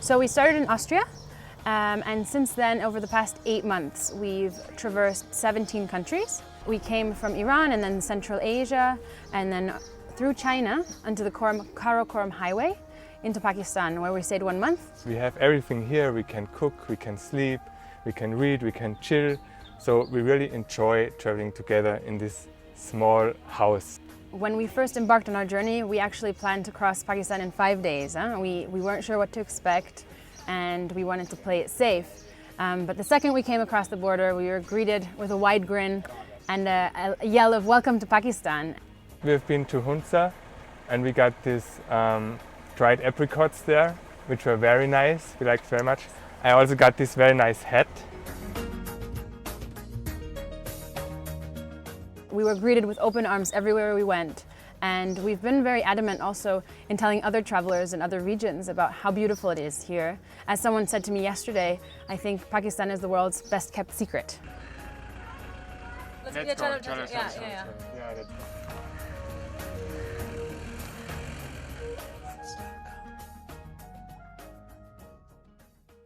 So we started in Austria, and since then, over the past 8 months, we've traversed 17 countries. We came from Iran and then Central Asia, and then through China onto the Karakoram Highway into Pakistan, where we stayed 1 month. We have everything here. We can cook, we can sleep, we can read, we can chill. So we really enjoy traveling together in this small house. When we first embarked on our journey, we actually planned to cross Pakistan in 5 days. We weren't sure what to expect, and we wanted to play it safe. But the second we came across the border, we were greeted with a wide grin and a yell of "Welcome to Pakistan." We've been to Hunza, and we got these dried apricots there, which were very nice. We liked very much. I also got this very nice hat. We were greeted with open arms everywhere we went, and we've been very adamant also in telling other travelers in other regions about how beautiful it is here. As someone said to me yesterday, I think Pakistan is the world's best kept secret. Let's go. Yeah.